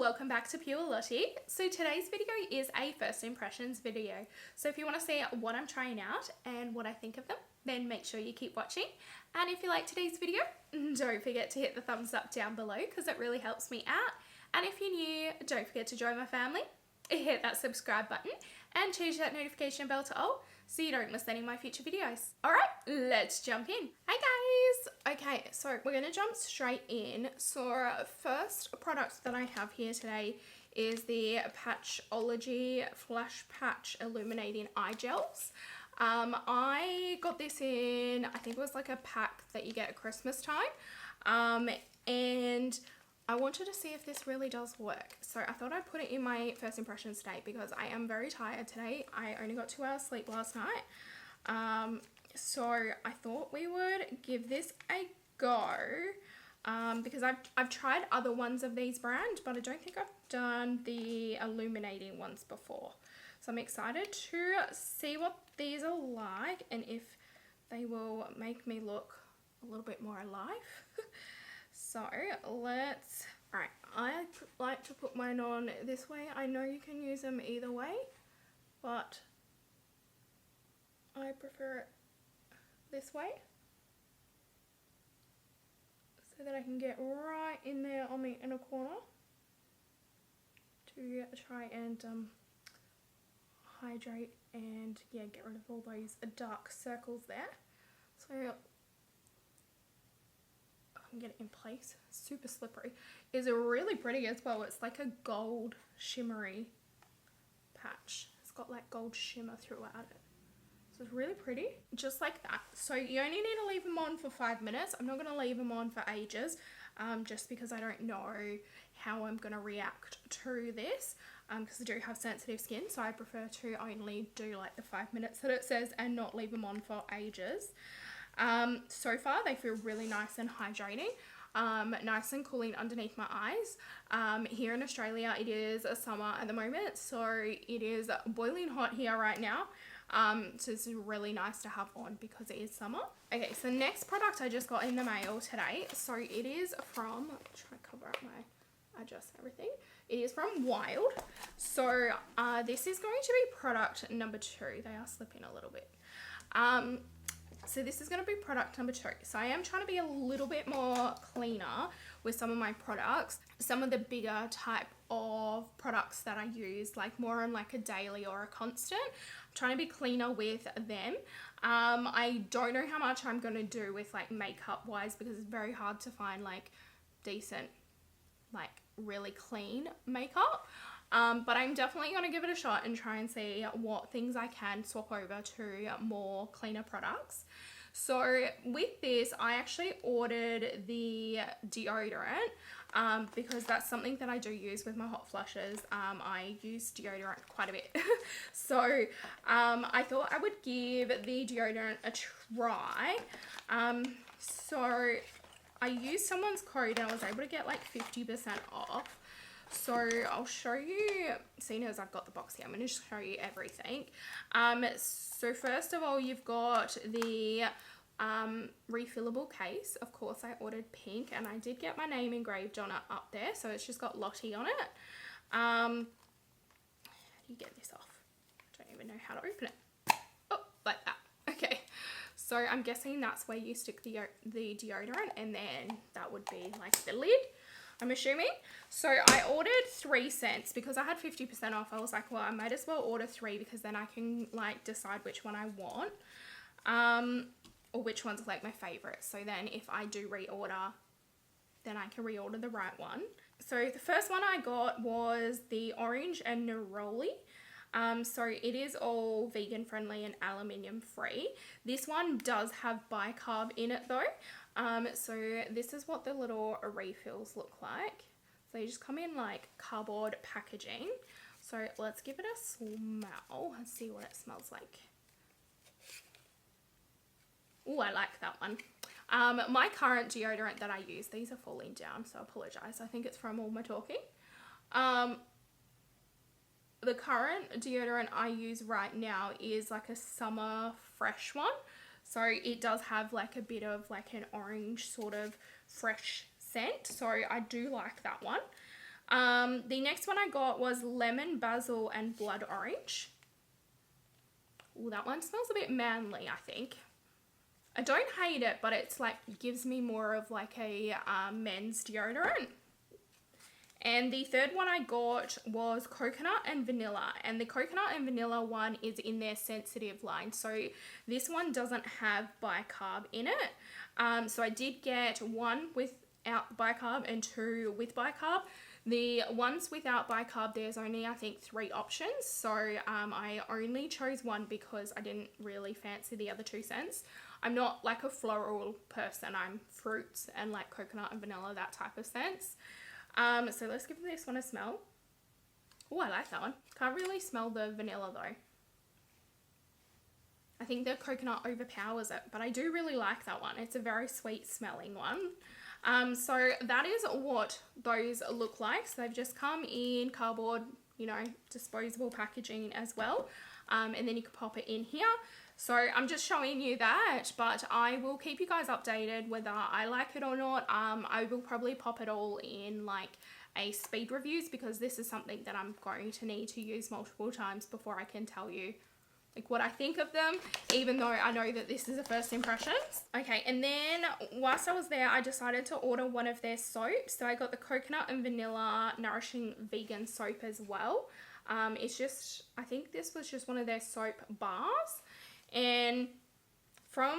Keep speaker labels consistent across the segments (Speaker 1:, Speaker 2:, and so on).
Speaker 1: welcome back to Pure Lottie. So today's video is a first impressions video. So if you want to see what I'm trying out and what I think of them, then make sure you keep watching. And if you like today's video, don't forget to hit the thumbs up down below because it really helps me out. And if you're new, don't forget to join my family. Hit that subscribe button and change that notification bell to all so you don't miss any of my future videos. Alright, let's jump in. Hi guys! Okay, so we're going to jump straight in. So first product that I have here today is the Patchology Flash Patch Illuminating Eye Gels. I got this in, I think it was like a pack that you get at Christmas time. And I wanted to see if this really does work. So I thought I'd put it in my first impressions today because I am very tired today. I only got 2 hours sleep last night. So I thought we would give this a go because I've tried other ones of these brands, but I don't think I've done the illuminating ones before. So I'm excited to see what these are like and if they will make me look a little bit more alive. So let's, alright, I like to put mine on this way. I know you can use them either way, but I prefer it this way so that I can get right in there on the inner corner to try and hydrate and yeah, get rid of all those dark circles there. So get it in place. Super slippery. Is really pretty as well. It's like a gold shimmery patch. It's got like gold shimmer throughout it. So it's really pretty. Just like that. So you only need to leave them on for 5 minutes. I'm not going to leave them on for ages just because I don't know how I'm going to react to this because I do have sensitive skin, so I prefer to only do like the 5 minutes that it says and not leave them on for ages. So far they feel really nice and hydrating, nice and cooling underneath my eyes. Here in Australia it is a summer at the moment, so it is boiling hot here right now. So it's really nice to have on because it is summer. Okay, so next product I just got in the mail today. So it is from, try to cover up my adjust everything. It is from Wild. So this is going to be product number 2. They are slipping a little bit. So this is going to be product number 2. So I am trying to be a little bit more cleaner with some of my products. Some of the bigger type of products that I use, like more on like a daily or a constant, I'm trying to be cleaner with them. I don't know how much I'm going to do with like makeup wise because it's very hard to find like decent, like really clean makeup. But I'm definitely going to give it a shot and try and see what things I can swap over to more cleaner products. So with this, I actually ordered the deodorant because that's something that I do use with my hot flushes. I use deodorant quite a bit. So I thought I would give the deodorant a try. So I used someone's code and I was able to get like 50% off. So I'll show you, seeing as I've got the box here, I'm going to show you everything. So first of all, you've got the refillable case. Of course, I ordered pink and I did get my name engraved on it up there. So it's just got Lottie on it. How do you get this off? I don't even know how to open it. Oh, like that. Okay. So I'm guessing that's where you stick the deodorant and then that would be like the lid, I'm assuming. So I ordered 3 cents because I had 50% off. I was like, well, I might as well order 3 because then I can like decide which one I want, or which one's like my favorite. So then if I do reorder, then I can reorder the right one. So the first one I got was the orange and neroli. So it is all vegan friendly and aluminium free. This one does have bicarb in it though. So this is what the little refills look like. So they just come in like cardboard packaging. So let's give it a smell and see what it smells like. Oh, I like that one. My current deodorant that I use, these are falling down, so I apologize. I think it's from all my talking. The current deodorant I use right now is like a summer fresh one. So it does have like a bit of like an orange sort of fresh scent. So I do like that one. The next one I got was lemon, basil, and blood orange. Ooh, that one smells a bit manly, I think. I don't hate it, but it's like, gives me more of like a men's deodorant. And the third one I got was coconut and vanilla. And the coconut and vanilla one is in their sensitive line. So this one doesn't have bicarb in it. So I did get one without bicarb and two with bicarb. The ones without bicarb, there's only, I think, 3 options. So I only chose one because I didn't really fancy the other 2 scents. I'm not like a floral person. I'm fruits and like coconut and vanilla, that type of scents. So let's give this one a smell. Oh, I like that one. Can't really smell the vanilla though. I think the coconut overpowers it, but I do really like that one. It's a very sweet smelling one. So that is what those look like. So they've just come in cardboard, you know, disposable packaging as well. And then you can pop it in here. So I'm just showing you that, but I will keep you guys updated whether I like it or not. I will probably pop it all in like a speed reviews because this is something that I'm going to need to use multiple times before I can tell you like what I think of them, even though I know that this is a first impressions. Okay, and then whilst I was there, I decided to order one of their soaps. So I got the coconut and vanilla nourishing vegan soap as well. It's just, I think this was just one of their soap bars. And from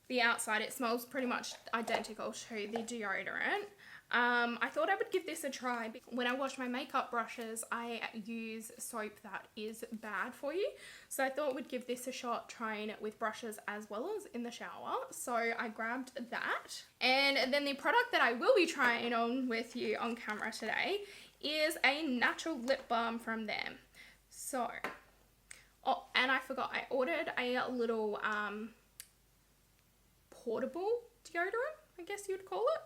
Speaker 1: the outside, it smells pretty much identical to the deodorant. I thought I would give this a try. When I wash my makeup brushes, I use soap that is bad for you. So I thought we'd give this a shot trying it with brushes as well as in the shower. So I grabbed that. And then the product that I will be trying on with you on camera today is a natural lip balm from them. So, oh, and I forgot, I ordered a little portable deodorant, I guess you'd call it.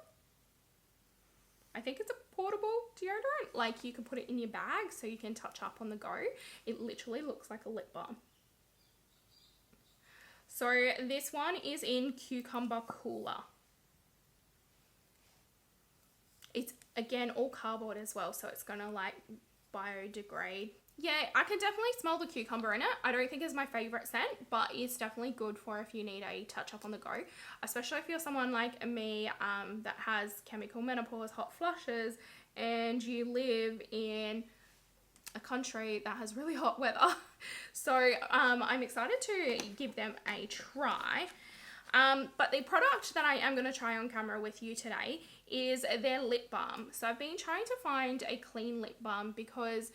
Speaker 1: I think it's a portable deodorant. Like you can put it in your bag so you can touch up on the go. It literally looks like a lip balm. So this one is in Cucumber Cooler. It's again all cardboard as well, so it's gonna like biodegrade. Yeah, I can definitely smell the cucumber in it. I don't think it's my favorite scent, but it's definitely good for if you need a touch up on the go, especially if you're someone like me that has chemical menopause, hot flushes, and you live in a country that has really hot weather. So I'm excited to give them a try. But the product that I am going to try on camera with you today is their lip balm. So I've been trying to find a clean lip balm because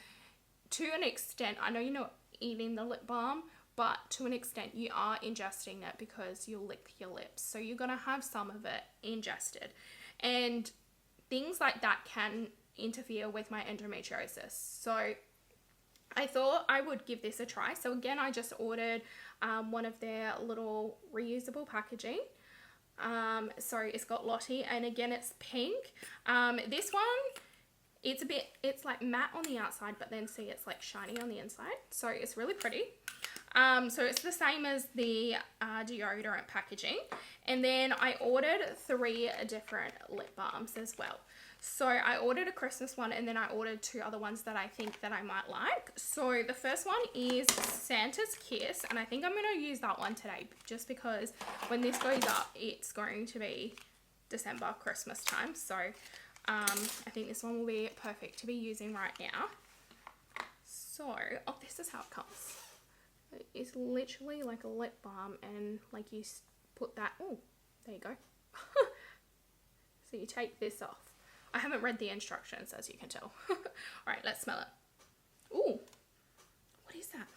Speaker 1: to an extent, I know you're not eating the lip balm, but to an extent you are ingesting it because you'll lick your lips. So you're going to have some of it ingested. And things like that can interfere with my endometriosis. So I thought I would give this a try. So again, I just ordered one of their little reusable packaging. So it's got Lottie, and again, it's pink. This one, it's like matte on the outside, but then see it's like shiny on the inside. So it's really pretty. So it's the same as the deodorant packaging. And then I ordered 3 different lip balms as well. So I ordered a Christmas one, and then I ordered 2 other ones that I think that I might like. So the first one is Santa's Kiss, and I think I'm going to use that one today just because when this goes up, it's going to be December, Christmas time. So I think this one will be perfect to be using right now. So, oh, this is how it comes. It's literally like a lip balm, and like you put that, oh, there you go. So you take this off. I haven't read the instructions, as you can tell. All right, let's smell it. Ooh, what is that?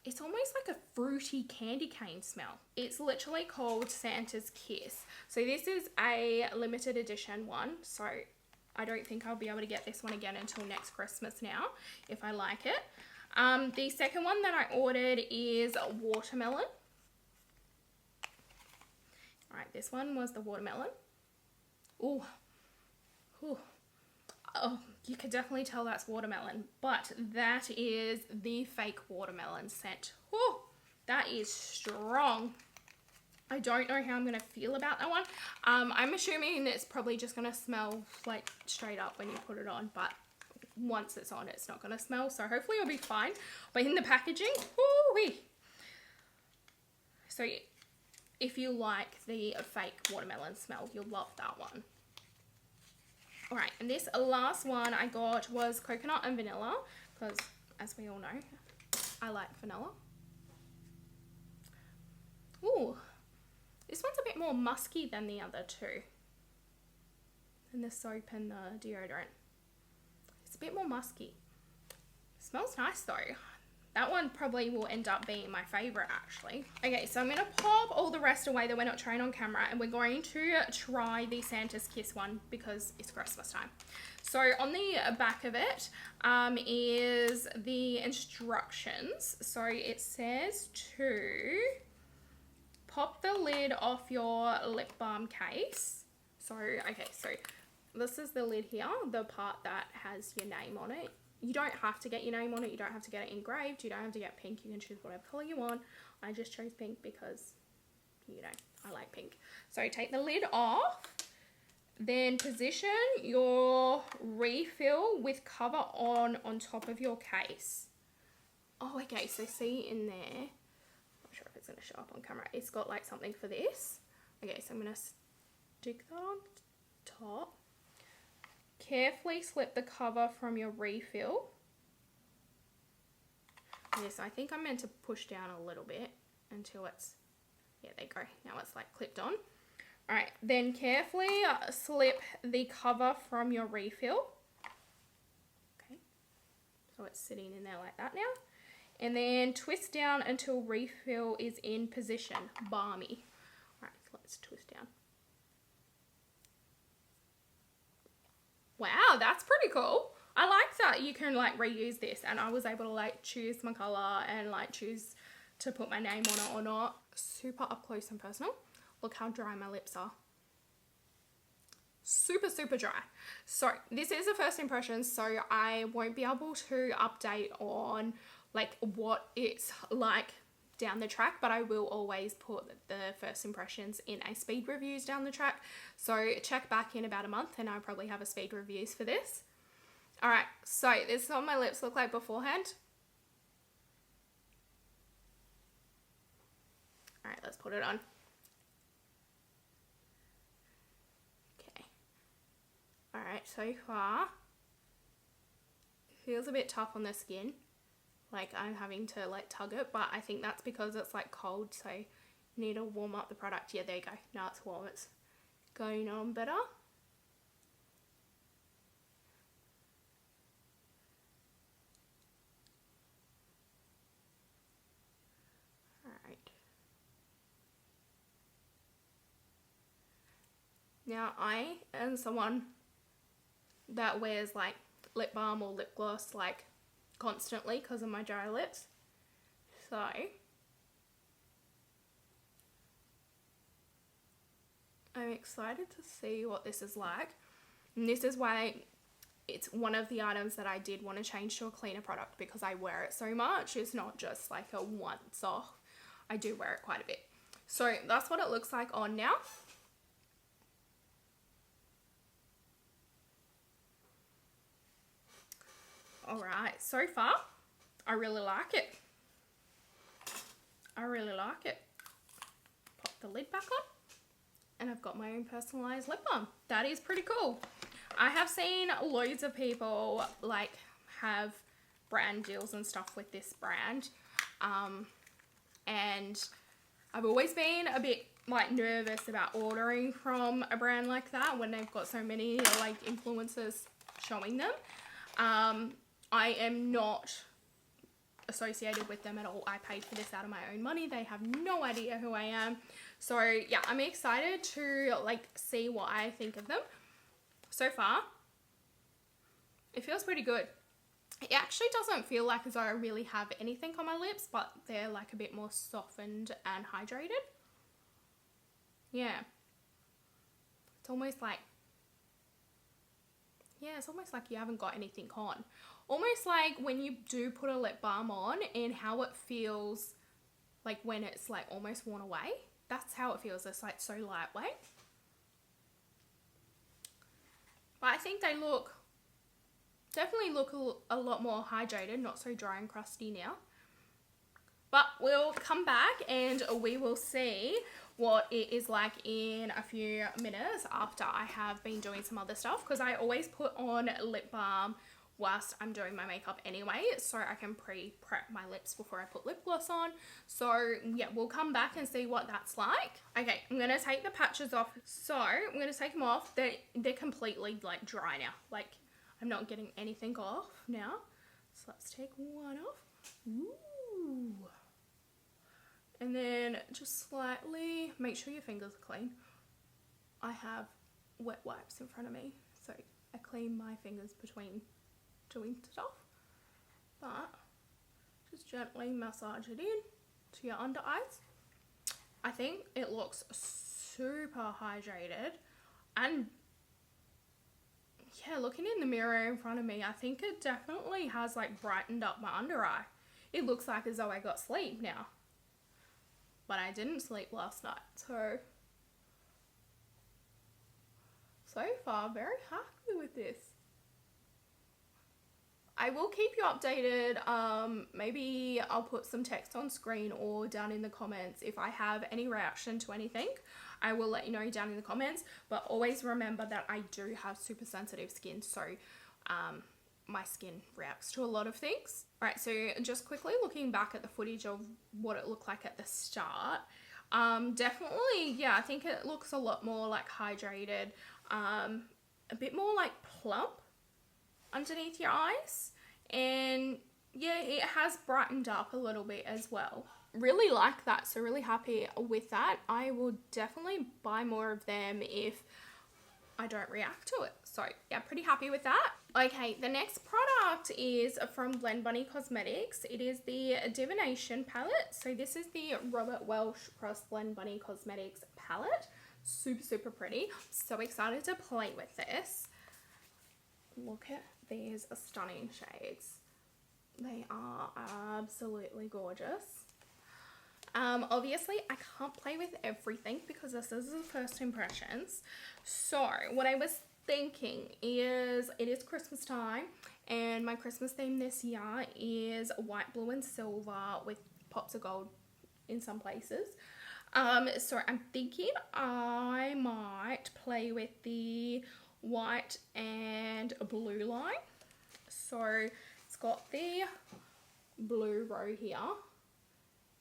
Speaker 1: It's almost like a fruity candy cane smell. It's literally called Santa's Kiss. So this is a limited edition one. So I don't think I'll be able to get this one again until next Christmas now, if I like it. The second one that I ordered is watermelon. All right, this one was the watermelon. Ooh. Ooh. Oh, you can definitely tell that's watermelon, but that is the fake watermelon scent. Ooh, that is strong. I don't know how I'm going to feel about that one. I'm assuming it's probably just going to smell like straight up when you put it on, but once it's on, it's not going to smell. So hopefully it'll be fine. But in the packaging, woo-wee. So if you like the fake watermelon smell, you'll love that one. All right, and this last one I got was coconut and vanilla, because as we all know, I like vanilla. Ooh, this one's a bit more musky than the other two. And the soap and the deodorant. It's a bit more musky. Smells nice though. That one probably will end up being my favorite actually. Okay, so I'm gonna pop all the rest away that we're not trying on camera, and we're going to try the Santa's Kiss one because it's Christmas time. So on the back of it is the instructions. So it says to pop the lid off your lip balm case. So, okay, so this is the lid here, the part that has your name on it. You don't have to get your name on it. You don't have to get it engraved. You don't have to get pink. You can choose whatever color you want. I just chose pink because, you know, I like pink. So take the lid off. Then position your refill with cover on top of your case. Oh, okay. So see in there, not sure if it's going to show up on camera. It's got like something for this. Okay, so I'm going to stick that on top. Carefully slip the cover from your refill. Yes, I think I'm meant to push down a little bit until it's, yeah, there you go. Now it's like clipped on. All right, then carefully slip the cover from your refill. Okay, so it's sitting in there like that now. And then twist down until refill is in position. Balmy. All right, so let's twist down. Wow, that's pretty cool. I like that you can like reuse this, and I was able to like choose my color and like choose to put my name on it or not. Super up close and personal. Look how dry my lips are. Super, super dry. So this is a first impression, so I won't be able to update on like what it's like down the track, but I will always put the first impressions in a speed reviews down the track. So check back in about a month and I'll probably have a speed reviews for this. All right, so this is what my lips look like beforehand. All right, let's put it on. Okay. All right, so far, it feels a bit tough on the skin. Like I'm having to like tug it, but I think that's because it's like cold, so you need to warm up the product. Yeah, there you go. Now it's warm. It's going on better. Alright. Now I am someone that wears like lip balm or lip gloss like constantly because of my dry lips. So I'm excited to see what this is like. And this is why it's one of the items that I did want to change to a cleaner product, because I wear it so much. It's not just like a once off. I do wear it quite a bit. So that's what it looks like on now. Alright, so far, I really like it. I really like it. Pop the lid back on, and I've got my own personalised lip balm. That is pretty cool. I have seen loads of people like have brand deals and stuff with this brand. And I've always been a bit like nervous about ordering from a brand like that when they've got so many like influencers showing them. I am not associated with them at all. I paid for this out of my own money. They have no idea who I am. So yeah, I'm excited to like see what I think of them. So far, it feels pretty good. It actually doesn't feel like as though I really have anything on my lips, but they're like a bit more softened and hydrated. Yeah. It's almost like, yeah, it's almost like you haven't got anything on. Almost like when you do put a lip balm on and how it feels like when it's like almost worn away. that's how it feels. It's like so lightweight. But I think they definitely look a lot more hydrated, not so dry and crusty now. But we'll come back and we will see what it is like in a few minutes after I have been doing some other stuff, because I always put on lip balm whilst I'm doing my makeup anyway, so I can pre-prep my lips before I put lip gloss on. So yeah, we'll come back and see what that's like. Okay, I'm gonna take the patches off. So I'm gonna take them off. They're completely like dry now. Like I'm not getting anything off now. So let's take one off. Ooh. And then just slightly make sure your fingers are clean. I have wet wipes in front of me, so I clean my fingers between doing stuff. But just gently massage it in to your under eyes. I think it looks super hydrated, and yeah, looking in the mirror in front of me, I think it definitely has like brightened up my under eye. It looks like as though I got sleep now. But I didn't sleep last night, so far very happy with this. I will keep you updated. Maybe I'll put some text on screen or down in the comments if I have any reaction to anything. I will let you know down in the comments, but always remember that I do have super sensitive skin, so my skin reacts to a lot of things. Alright, so just quickly looking back at the footage of what it looked like at the start, definitely, yeah, I think it looks a lot more like hydrated, a bit more like plump underneath your eyes, and yeah, it has brightened up a little bit as well. Really like that, so really happy with that. I will definitely buy more of them if I don't react to it. So yeah, pretty happy with that. Okay, the next product is from Blend Bunny Cosmetics. It is the Divination palette. So this is the Robert Welsh Cross Blend Bunny Cosmetics palette. Super, super pretty. So excited to play with this. Look at these stunning shades. They are absolutely gorgeous. Obviously I can't play with everything because this is the first impressions. So what I was thinking is, it is Christmas time and my Christmas theme this year is white, blue and silver with pops of gold in some places. So I'm thinking I might play with the white and blue line. So it's got the blue row here,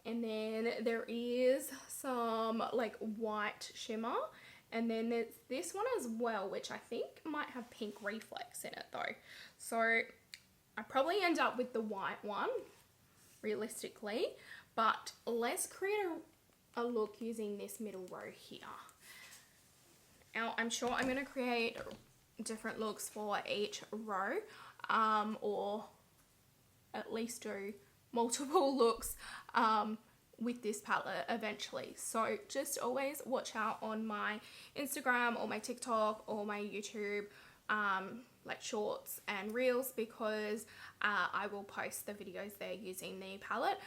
Speaker 1: and then there is some like white shimmer, and then there's this one as well, which I think might have pink reflex in it though. So I probably end up with the white one realistically, but let's create a look using this middle row here. Now I'm sure I'm going to create different looks for each row, or at least do multiple looks with this palette eventually. So just always watch out on my Instagram or my TikTok or my YouTube like shorts and reels, because I will post the videos there using the palette.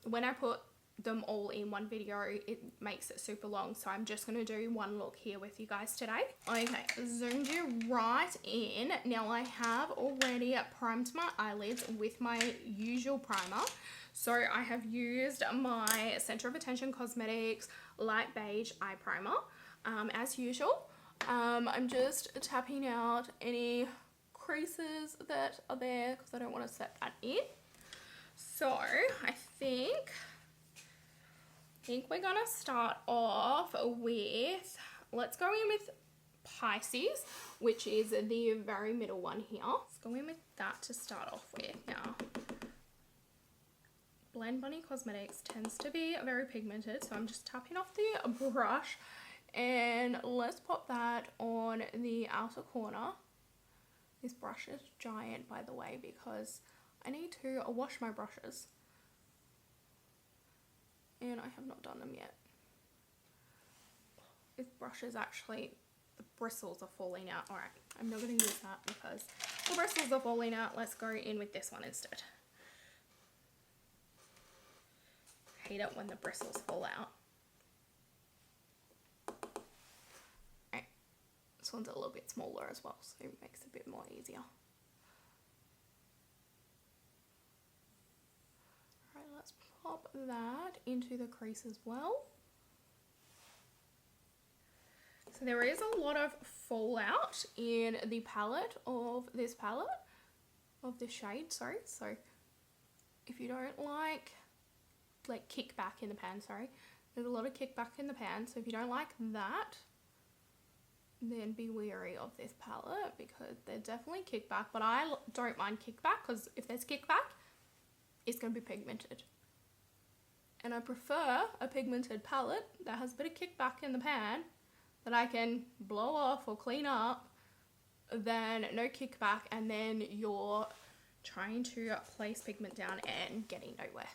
Speaker 1: When I put them all in one video, it makes it super long, so I'm just going to do one look here with you guys today. Okay, zoomed you right in. Now I have already primed my eyelids with my usual primer. So I have used my Center of Attention Cosmetics Light Beige Eye Primer as usual. I'm just tapping out any creases that are there because I don't want to set that in. So I think we're gonna start off with, let's go in with Pisces, which is the very middle one here. Let's go in with that to start off with. Now Blend Bunny Cosmetics tends to be very pigmented, so I'm just tapping off the brush, and let's pop that on the outer corner. This brush is giant, by the way, because I need to wash my brushes, and I have not done them yet. This brush is actually, the bristles are falling out. Alright, I'm not going to use that because the bristles are falling out. Let's go in with this one instead. I hate it when the bristles fall out. This one's a little bit smaller as well, so it makes it a bit more easier. Alright, let's pop that into the crease as well. So there is a lot of fallout in the palette of this shade, sorry. So if you don't like kickback in the pan, there's a lot of kickback in the pan. So if you don't like that, then be wary of this palette because there's definitely kickback. But I don't mind kickback because if there's kickback, it's going to be pigmented. And I prefer a pigmented palette that has a bit of kickback in the pan that I can blow off or clean up than no kickback and then you're trying to place pigment down and getting nowhere.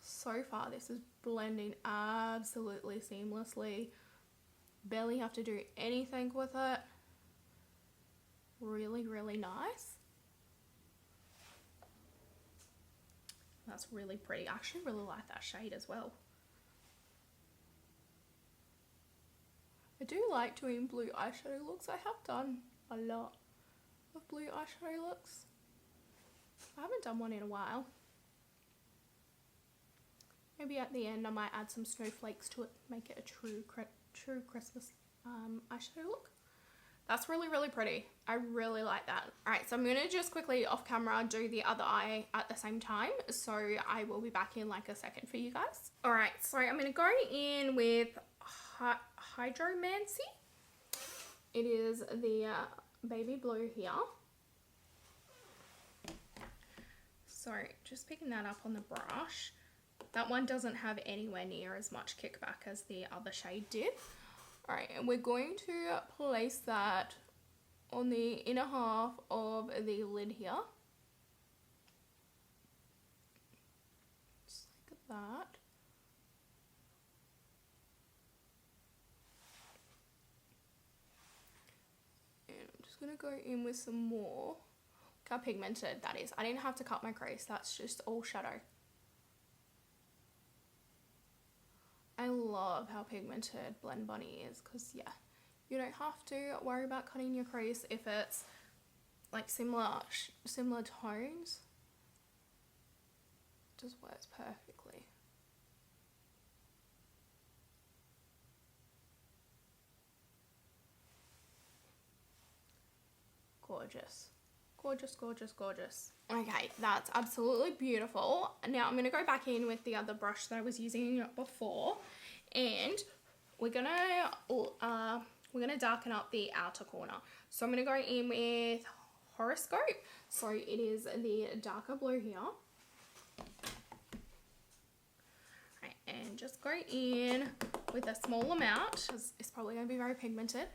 Speaker 1: So far this is blending absolutely seamlessly. Barely have to do anything with it. Really, really nice. That's really pretty. I actually really like that shade as well. I do like doing blue eyeshadow looks. I have done a lot of blue eyeshadow looks. I haven't done one in a while. Maybe at the end I might add some snowflakes to it, make it a true Christmas eyeshadow look. That's really, really pretty. I really like that. Alright, so I'm going to just quickly off camera do the other eye at the same time. So I will be back in like a second for you guys. Alright, so I'm going to go in with Hydromancy. It is the baby blue here. So just picking that up on the brush. That one doesn't have anywhere near as much kickback as the other shade did. Alright, and we're going to place that on the inner half of the lid here. Just like that. And I'm just going to go in with some more. Look how pigmented that is. I didn't have to cut my crease, that's just all shadow. I love how pigmented Blend Bunny is because, yeah, you don't have to worry about cutting your crease if it's like similar tones. It just works perfectly. Gorgeous. Gorgeous, gorgeous, gorgeous. Okay, that's absolutely beautiful. Now I'm going to go back in with the other brush that I was using before, and we're gonna darken up the outer corner. So I'm going to go in with Horoscope. So it is the darker blue here. Right, and just go in with a small amount, because it's probably going to be very pigmented.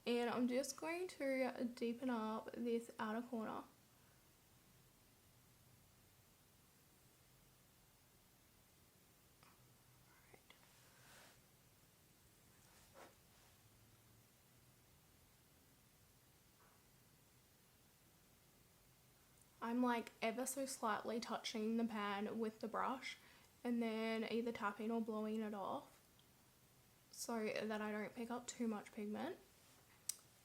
Speaker 1: And I'm just going to deepen up this outer corner. I'm like ever so slightly touching the pan with the brush and then either tapping or blowing it off so that I don't pick up too much pigment.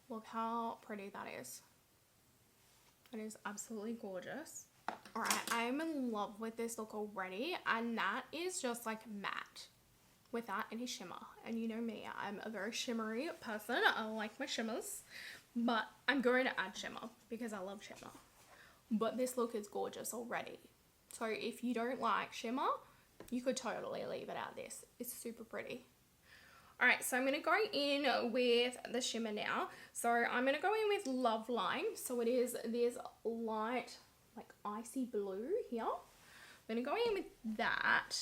Speaker 1: Look how pretty that is. It is absolutely gorgeous. Alright, I'm in love with this look already, and that is just like matte without any shimmer. And you know me, I'm a very shimmery person. I like my shimmers, but I'm going to add shimmer because I love shimmer. But this look is gorgeous already. So if you don't like shimmer, you could totally leave it out this. It's super pretty. Alright, so I'm going to go in with the shimmer now. So I'm going to go in with Love Lime. So it is this light, like icy blue here. I'm going to go in with that.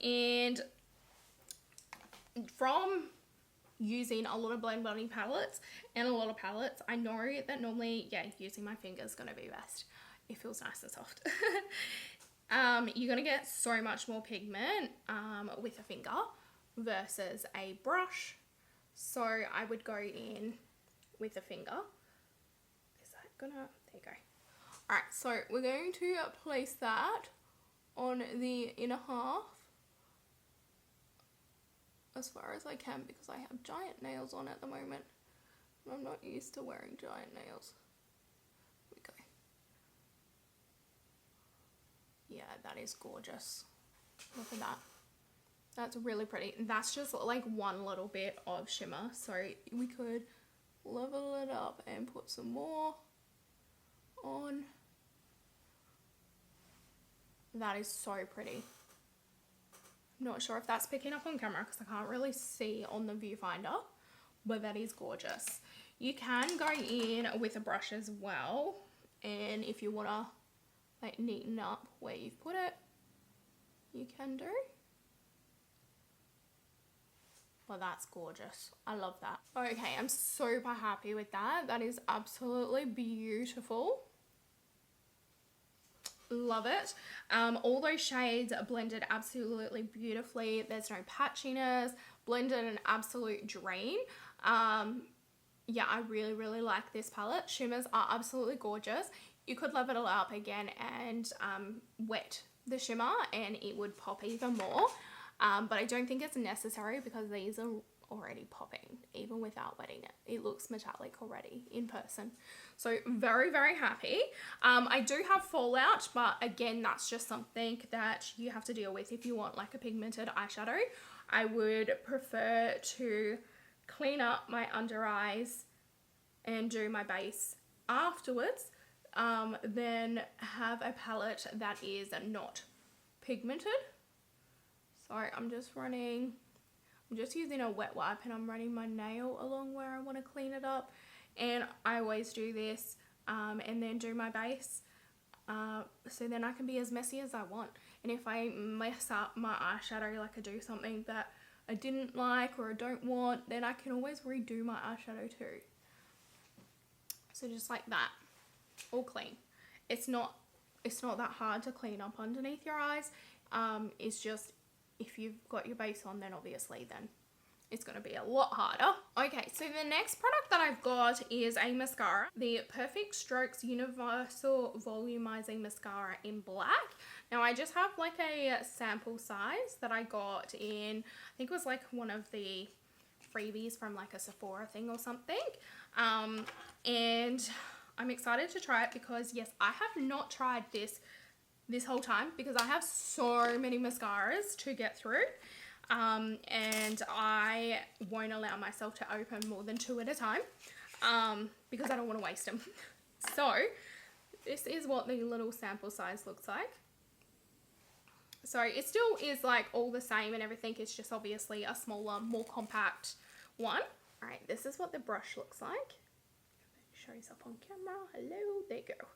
Speaker 1: And from using a lot of Blend Bunny palettes and a lot of palettes, I know that normally, yeah, using my finger is going to be best. It feels nice and soft. You're going to get so much more pigment with a finger versus a brush. So I would go in with a finger. Is that gonna, there you go. Alright, so we're going to place that on the inner half as far as I can because I have giant nails on at the moment. I'm not used to wearing giant nails. Here we go. Yeah, that is gorgeous. Look at that. That's really pretty. That's just like one little bit of shimmer. So we could level it up and put some more on. That is so pretty. I'm not sure if that's picking up on camera because I can't really see on the viewfinder, but that is gorgeous. You can go in with a brush as well, and if you want to like neaten up where you've put it, you can do. Well, that's gorgeous. I love that. Okay, I'm super happy with that. That is absolutely beautiful. Love it. All those shades are blended absolutely beautifully. There's no patchiness. Blended an absolute dream. Yeah, I really like this palette. Shimmers are absolutely gorgeous. You could level it up again and wet the shimmer and it would pop even more. But I don't think it's necessary because these are already popping even without wetting it. It looks metallic already in person. So very happy. I do have fallout, but again, that's just something that you have to deal with if you want like a pigmented eyeshadow. I would prefer to clean up my under eyes and do my base afterwards, then have a palette that is not pigmented. So I'm just using a wet wipe and I'm running my nail along where I want to clean it up, and I always do this and then do my base, so then I can be as messy as I want. And if I mess up my eyeshadow, like I do something that I didn't like or I don't want, then I can always redo my eyeshadow too. So just like that, all clean. It's not that hard to clean up underneath your eyes. It's just if you've got your base on, then obviously then it's going to be a lot harder. Okay, so the next product that I've got is a mascara, the Perfect Strokes Universal Volumizing Mascara in black. Now I just have like a sample size that I got in, I think it was like one of the freebies from like a Sephora thing or something. And I'm excited to try it because yes, I have not tried this whole time because I have so many mascaras to get through. And I won't allow myself to open more than 2 at a time because I don't want to waste them. So this is what the little sample size looks like. So it still is like all the same and everything. It's just obviously a smaller, more compact one. All right, this is what the brush looks like. Shows up on camera. Hello, there you go.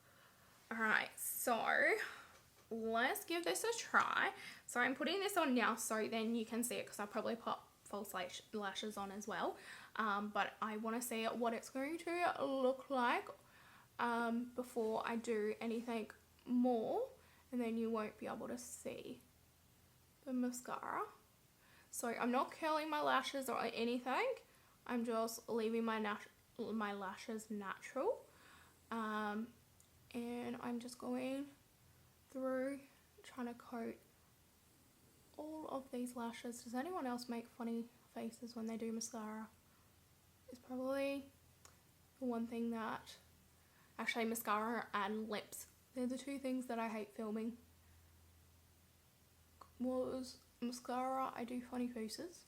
Speaker 1: All right, so let's give this a try. So I'm putting this on now so then you can see it because I'll probably put false lashes on as well. But I want to see what it's going to look like before I do anything more, and then you won't be able to see the mascara. So I'm not curling my lashes or anything. I'm just leaving my lashes natural. And I'm just going through trying to coat all of these lashes. Does anyone else make funny faces when they do mascara? It's probably the one thing that, actually mascara and lips, they're the 2 things that I hate filming. Was mascara, I do funny faces,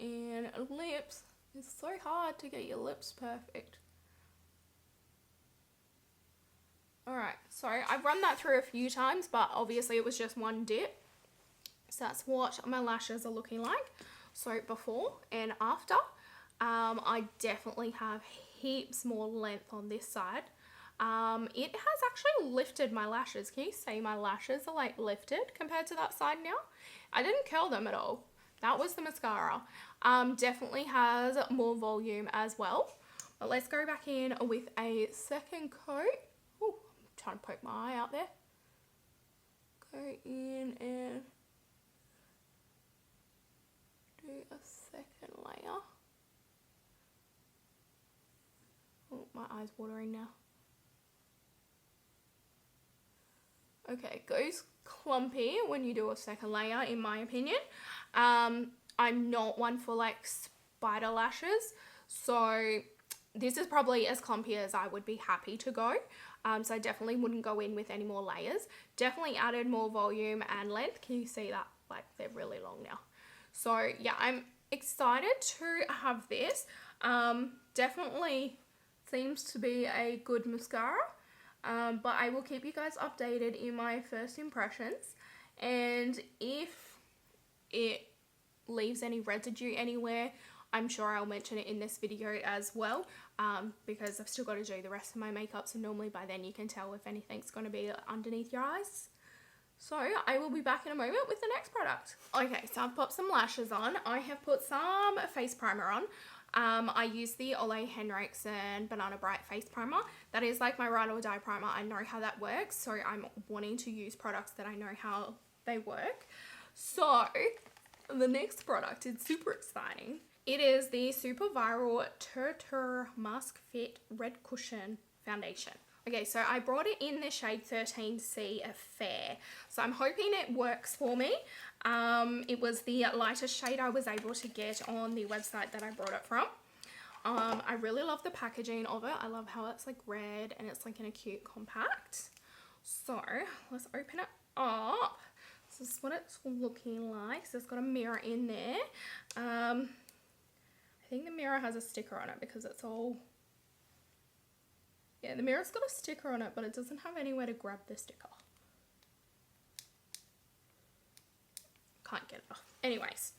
Speaker 1: and lips, it's so hard to get your lips perfect. Alright, so I've run that through a few times, but obviously it was just one dip. So that's what my lashes are looking like. So before and after, I definitely have heaps more length on this side. It has actually lifted my lashes. Can you see my lashes are like lifted compared to that side now? I didn't curl them at all. That was the mascara. Definitely has more volume as well. But let's go back in with a second coat. Ooh, I'm trying to poke my eye out there. Go in and do a second layer. Oh, my eye's watering now. Okay, it goes clumpy when you do a second layer in my opinion. I'm not one for like spider lashes, so this is probably as clumpy as I would be happy to go. So I definitely wouldn't go in with any more layers. Definitely added more volume and length. Can you see that? Like, they're really long now. So yeah, I'm excited to have this. Definitely seems to be a good mascara. But I will keep you guys updated in my first impressions. And if it leaves any residue anywhere, I'm sure I'll mention it in this video as well, because I've still got to do the rest of my makeup, so normally by then you can tell if anything's going to be underneath your eyes. So I will be back in a moment with the next product. Okay, so I've popped some lashes on. I have put some face primer on. I use the Ole Henriksen Banana Bright face primer. That is like my ride or die primer. I know how that works, so I'm wanting to use products that I know how they work. So the next product is super exciting. It is the super viral Turtur Mask Fit Red Cushion Foundation. Okay, so I brought it in the shade 13C Fair. So I'm hoping it works for me. It was the lightest shade I was able to get on the website that I brought it from. I really love the packaging of it. I love how it's like red and it's like in a cute compact. So let's open it up. So this is what it's looking like. So it's got a mirror in there. I think the mirror has a sticker on it because it's all... Yeah, the mirror's got a sticker on it, but it doesn't have anywhere to grab the sticker. Can't get it off. Anyways,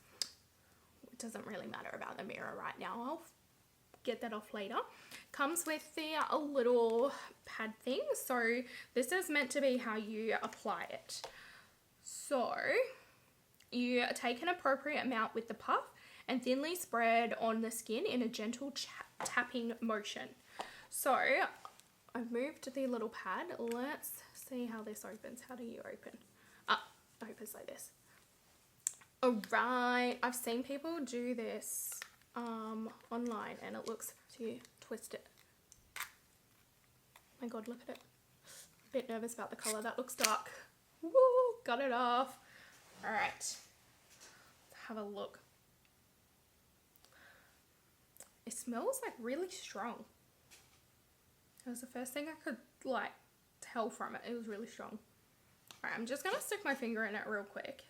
Speaker 1: it doesn't really matter about the mirror right now. I'll get that off later. Comes with the little pad thing. So this is meant to be how you apply it. So you take an appropriate amount with the puff and thinly spread on the skin in a gentle tapping motion. So I've moved the little pad. Let's see how this opens. How do you open? It opens like this. Alright, I've seen people do this online and it looks, so you twist it. Oh my god, look at it. A bit nervous about the colour. That looks dark. Woo, got it off. Alright, let's have a look. It smells like really strong. That was the first thing I could like tell from it. It was really strong. Alright, I'm just going to stick my finger in it real quick.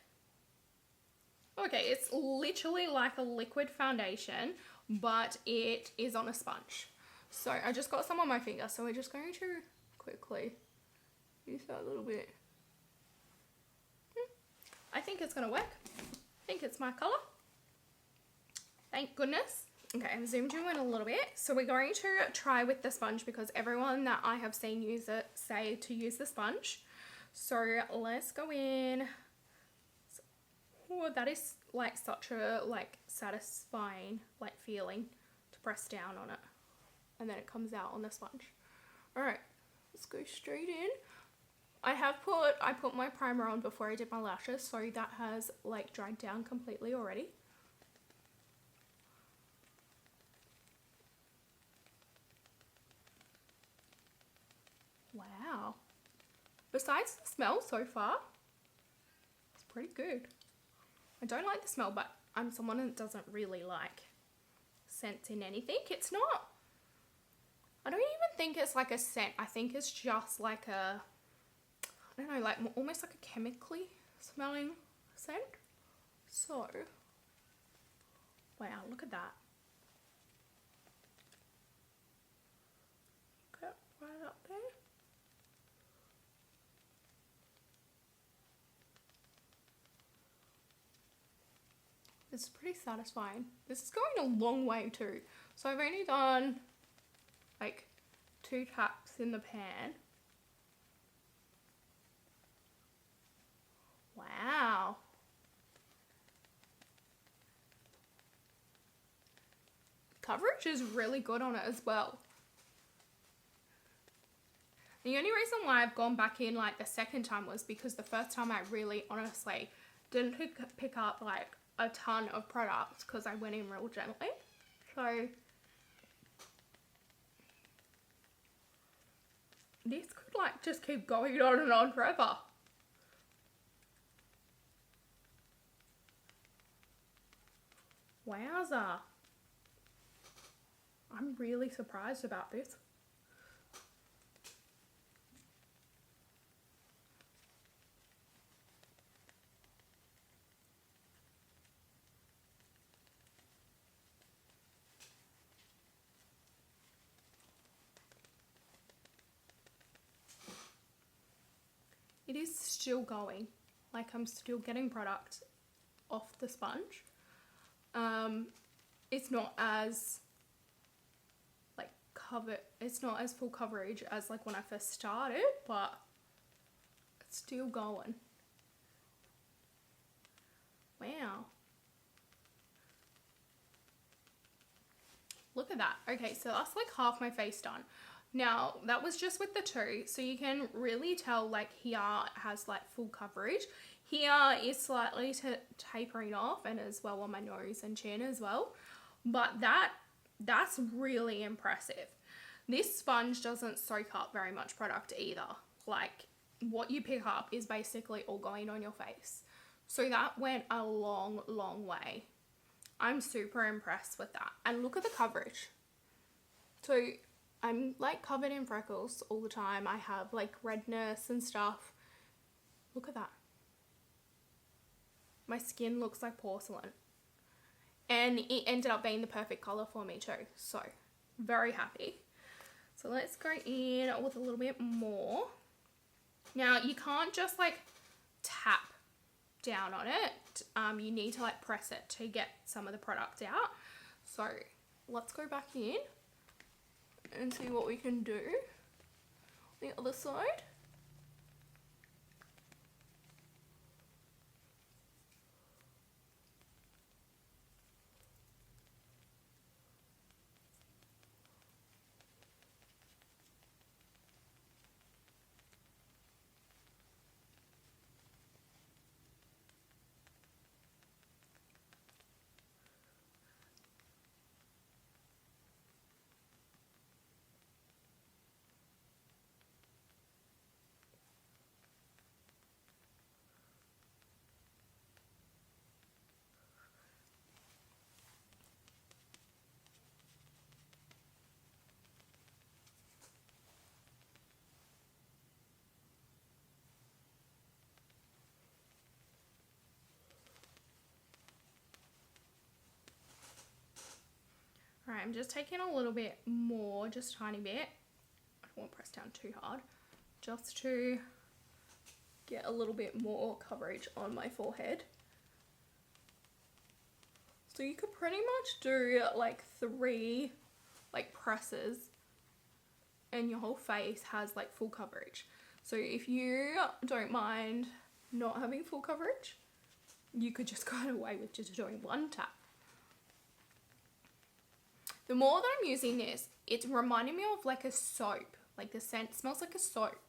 Speaker 1: Okay, it's literally like a liquid foundation, but it is on a sponge. So I just got some on my finger, so we're just going to quickly use that a little bit. I think it's going to work. I think it's my colour. Thank goodness. Okay, I've zoomed you in a little bit. So we're going to try with the sponge because everyone that I have seen use it say to use the sponge. So let's go in. Oh, that is like such a like satisfying like feeling to press down on it. And then it comes out on the sponge. Alright, let's go straight in. I put my primer on before I did my lashes, so that has like dried down completely already. Wow. Besides the smell so far, it's pretty good. I don't like the smell, but I'm someone that doesn't really like scents in anything. It's not, I don't even think it's like a scent. I think it's just like a, I don't know, like almost like a chemically smelling scent. So, wow, look at that. Look at right up there. It's pretty satisfying. This is going a long way too. So I've only done like 2 taps in the pan. Wow. Coverage is really good on it as well. The only reason why I've gone back in like the second time was because the first time I really honestly didn't pick up like a ton of products because I went in real gently. So this could like just keep going on and on forever. Wowza. I'm really surprised about this. It is still going. Like, I'm still getting product off the sponge. It's not as like it's not as full coverage as like when I first started, but it's still going. Wow. Look at that. Okay, so that's like half my face done. Now, that was just with the two, so you can really tell like here it has like full coverage. Here is slightly tapering off, and as well on my nose and chin as well. But that's really impressive. This sponge doesn't soak up very much product either. Like, what you pick up is basically all going on your face. So that went a long, long way. I'm super impressed with that. And look at the coverage. So I'm like covered in freckles all the time. I have like redness and stuff. Look at that. My skin looks like porcelain. And it ended up being the perfect colour for me too. So, very happy. So let's go in with a little bit more. Now, you can't just like tap down on it. You need to like press it to get some of the product out. So, let's go back in and see what we can do. The other side. Alright, I'm just taking a little bit more, just a tiny bit. I don't want to press down too hard. Just to get a little bit more coverage on my forehead. So you could pretty much do like 3 like presses and your whole face has like full coverage. So if you don't mind not having full coverage, you could just go away with just doing 1 tap. The more that I'm using this, it's reminding me of like a soap. Like the scent smells like a soap.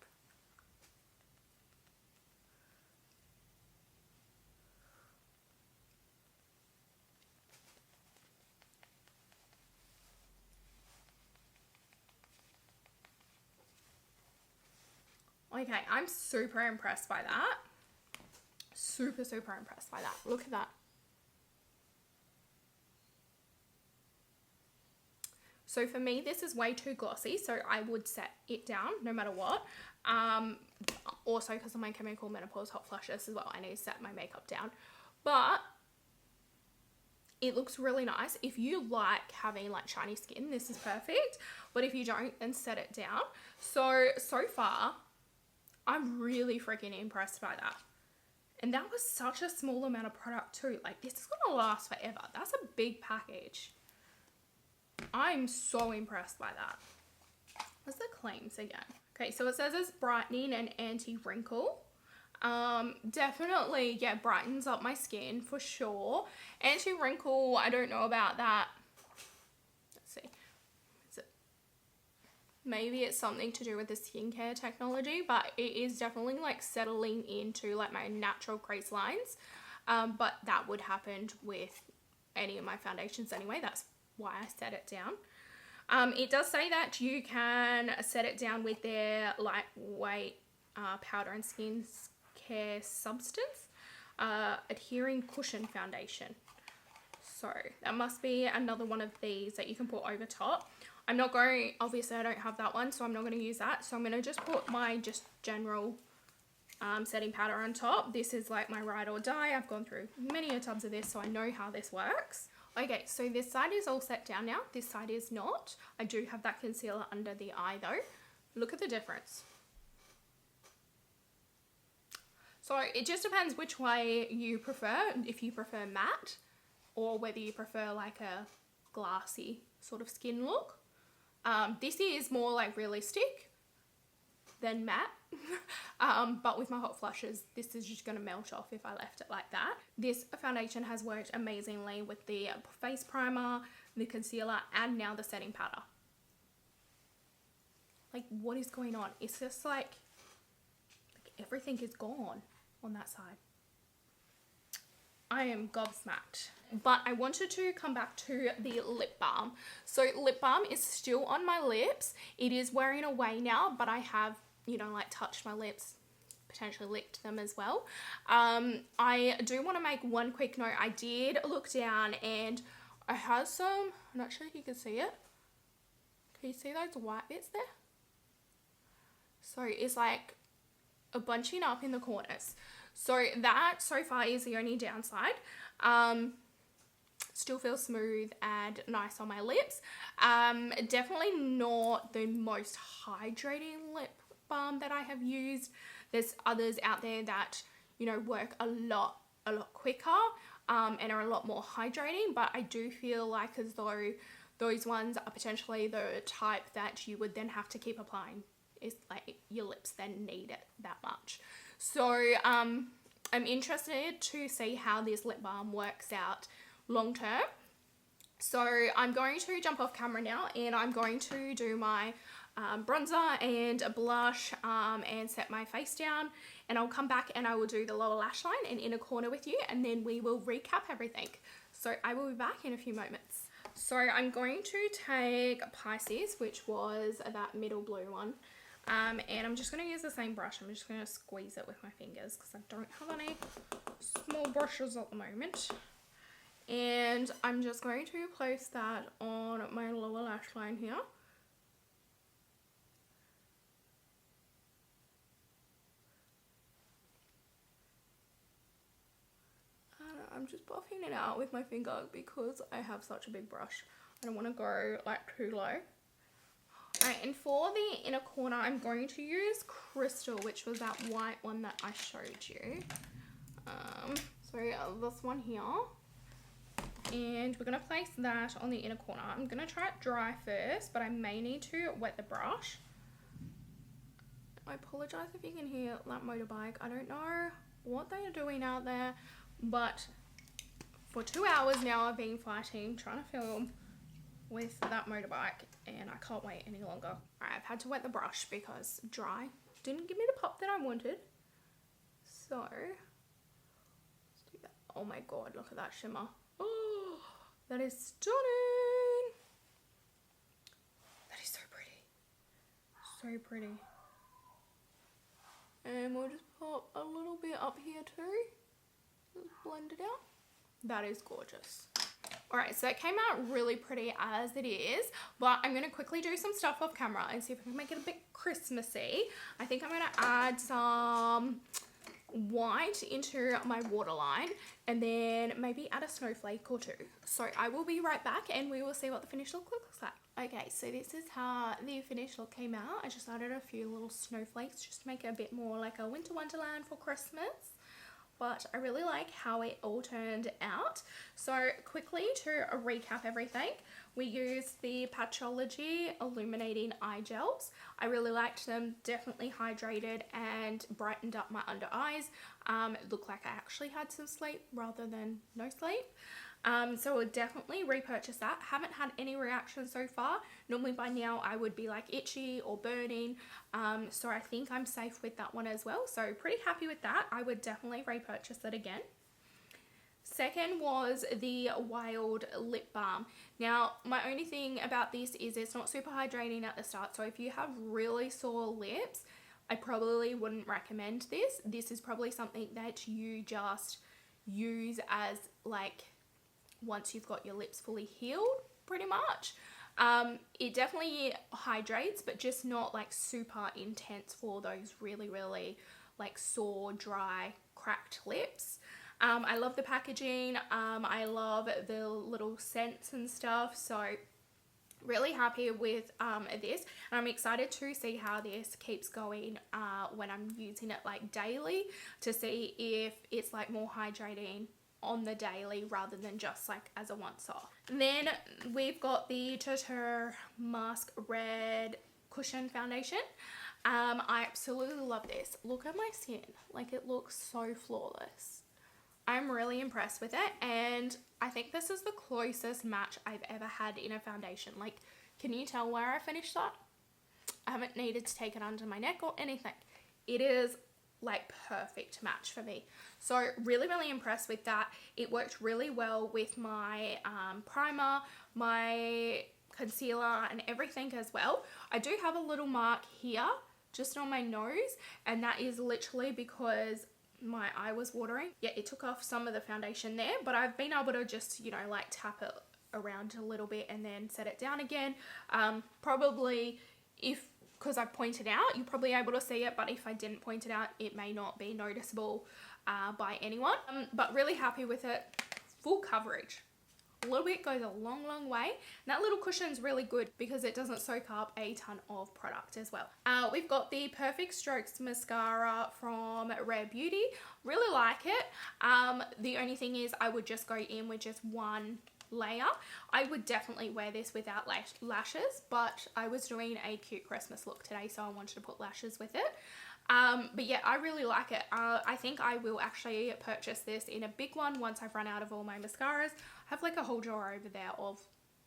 Speaker 1: Okay, I'm super impressed by that. Super, super impressed by that. Look at that. So for me, this is way too glossy, so I would set it down no matter what. Also, because of my chemical menopause hot flushes as well, I need to set my makeup down. But it looks really nice. If you like having like shiny skin, this is perfect. But if you don't, then set it down. So far, I'm really freaking impressed by that. And that was such a small amount of product too. Like, this is gonna last forever. That's a big package. I'm so impressed by that. What's the claims again? Okay, so it says it's brightening and anti-wrinkle. Definitely, yeah, brightens up my skin for sure. Anti-wrinkle, I don't know about that. Let's see. Is it? Maybe it's something to do with the skincare technology, but it is definitely like settling into like my natural crease lines. But that would happen with any of my foundations anyway. That's why I set it down. It does say that you can set it down with their lightweight powder and skin care substance adhering cushion foundation. So that must be another one of these that you can put over top. I'm not going, obviously I don't have that one, so I'm not going to use that. So I'm going to just put my just general setting powder on top. This is like my ride or die. I've gone through many a tubs of this, so I know how this works. Okay, so this side is all set down now. This side is not. I do have that concealer under the eye though. Look at the difference. So it just depends which way you prefer, if you prefer matte or whether you prefer like a glassy sort of skin look. This is more like realistic than matte, but with my hot flushes, this is just going to melt off if I left it like that. This foundation has worked amazingly with the face primer, the concealer, and now the setting powder. Like, what is going on? It's just like everything is gone on that side. I am gobsmacked. But I wanted to come back to the lip balm. So lip balm is still on my lips. It is wearing away now, but I have, you know, like touched my lips, potentially licked them as well. I do want to make one quick note. I did look down and I had some, I'm not sure if you can see it. Can you see those white bits there? So it's like a bunching up in the corners. So that so far is the only downside. Still feels smooth and nice on my lips. Definitely not the most hydrating lip balm that I have used. There's others out there that, you know, work a lot quicker and are a lot more hydrating, but I do feel like as though those ones are potentially the type that you would then have to keep applying. It's like your lips then need it that much. So I'm interested to see how this lip balm works out long term. So I'm going to jump off camera now and I'm going to do my bronzer and a blush and set my face down, and I'll come back and I will do the lower lash line and inner corner with you, and then we will recap everything. So I will be back in a few moments. So I'm going to take Pisces, which was that middle blue one. And I'm just going to use the same brush. I'm just going to squeeze it with my fingers because I don't have any small brushes at the moment. And I'm just going to place that on my lower lash line here. And I'm just buffing it out with my finger because I have such a big brush. I don't want to go like too low. Alright, and for the inner corner, I'm going to use Crystal, which was that white one that I showed you. So this one here. And we're going to place that on the inner corner. I'm going to try it dry first, but I may need to wet the brush. I apologise if you can hear that motorbike. I don't know what they are doing out there, but for 2 hours now I've been fighting, trying to film with that motorbike, and I can't wait any longer. Alright, I've had to wet the brush because dry didn't give me the pop that I wanted. So, let's do that. Oh my god, look at that shimmer. Oh, that is stunning. That is so pretty. So pretty. And we'll just pop a little bit up here too. Just blend it out. That is gorgeous. Alright, so it came out really pretty as it is, but I'm going to quickly do some stuff off camera and see if I can make it a bit Christmassy. I think I'm going to add some white into my waterline and then maybe add a snowflake or two. So I will be right back and we will see what the finished look looks like. Okay, so this is how the finished look came out. I just added a few little snowflakes just to make it a bit more like a winter wonderland for Christmas. But I really like how it all turned out. So quickly to recap everything, we used the Patchology Illuminating Eye Gels. I really liked them, definitely hydrated and brightened up my under eyes. It looked like I actually had some sleep rather than no sleep. So I would definitely repurchase that. Haven't had any reaction so far. Normally by now I would be like itchy or burning. So I think I'm safe with that one as well. So pretty happy with that. I would definitely repurchase it again. Second was the Wild Lip Balm. Now, my only thing about this is it's not super hydrating at the start. So if you have really sore lips, I probably wouldn't recommend this. This is probably something that you just use as like once you've got your lips fully healed, pretty much. It definitely hydrates, but just not like super intense for those really, really like sore, dry, cracked lips. I love the packaging. I love the little scents and stuff. So really happy with this, and I'm excited to see how this keeps going when I'm using it like daily, to see if it's like more hydrating on the daily rather than just like as a once off. Then we've got the Turtur Mask Red Cushion Foundation. I absolutely love this. Look at my skin, like it looks so flawless. I'm really impressed with it, and I think this is the closest match I've ever had in a foundation. Like, can you tell where I finished that? I haven't needed to take it under my neck or anything. It is like perfect match for me. So really, really impressed with that. It worked really well with my primer, my concealer, and everything as well. I do have a little mark here just on my nose, and that is literally because my eye was watering. Yeah, it took off some of the foundation there, but I've been able to just, you know, like tap it around a little bit and then set it down again. Probably because I pointed out, you're probably able to see it, but if I didn't point it out, it may not be noticeable by anyone. But really happy with it. Full coverage. A little bit goes a long, long way. And that little cushion is really good because it doesn't soak up a ton of product as well. We've got the Perfect Strokes mascara from Rare Beauty. Really like it. The only thing is I would just go in with just one layer. I would definitely wear this without lashes, but I was doing a cute Christmas look today, so I wanted to put lashes with it. But yeah, I really like it. I think I will actually purchase this in a big one once I've run out of all my mascaras. I have like a whole drawer over there of,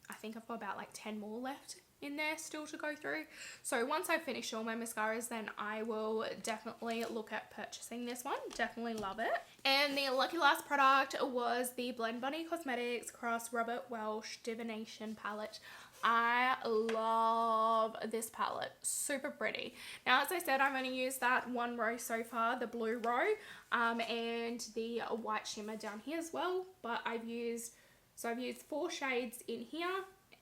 Speaker 1: I think I've got about like 10 more left in there still to go through. So once I finish all my mascaras, then I will definitely look at purchasing this one. Definitely love it. And the lucky last product was the Blend Bunny Cosmetics Cross Robert Welsh Divination Palette. I love this palette. Super pretty. Now, as I said, I've only used that one row so far, the blue row, and the white shimmer down here as well. But I've used 4 shades in here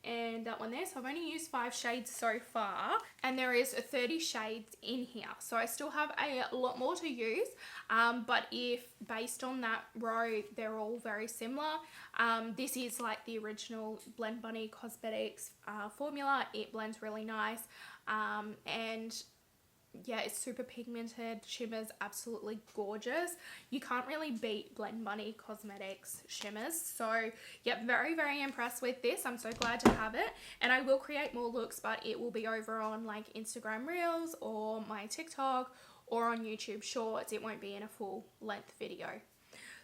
Speaker 1: and that one there, so I've only used 5 shades so far, and there is 30 shades in here, so I still have a lot more to use. But if based on that row they're all very similar, this is like the original Blend Bunny Cosmetics formula. It blends really nice, and yeah, it's super pigmented, shimmers absolutely gorgeous. You can't really beat Blend Bunny Cosmetics shimmers. So yeah, very, very impressed with this. I'm so glad to have it, and I will create more looks, but it will be over on like Instagram Reels or my TikTok or on YouTube Shorts. It won't be in a full length video.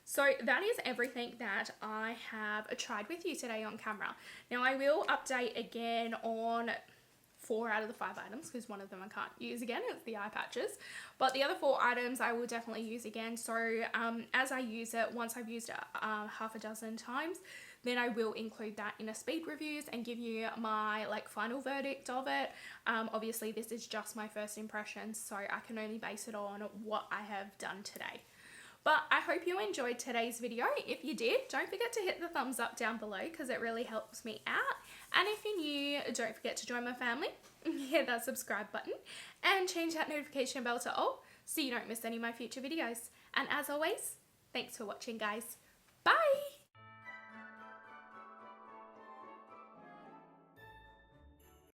Speaker 1: So that is everything that I have tried with you today on camera. Now I will update again on 4 out of the 5 items, because one of them I can't use again, it's the eye patches, but the other 4 items I will definitely use again. So as I use it, once I've used it half a dozen times, then I will include that in a speed reviews and give you my like final verdict of it. Obviously this is just my first impressions, so I can only base it on what I have done today. But I hope you enjoyed today's video. If you did, don't forget to hit the thumbs up down below, because it really helps me out. And if you're new, don't forget to join my family, hit that subscribe button, and change that notification bell to all so you don't miss any of my future videos. And as always, thanks for watching, guys. Bye!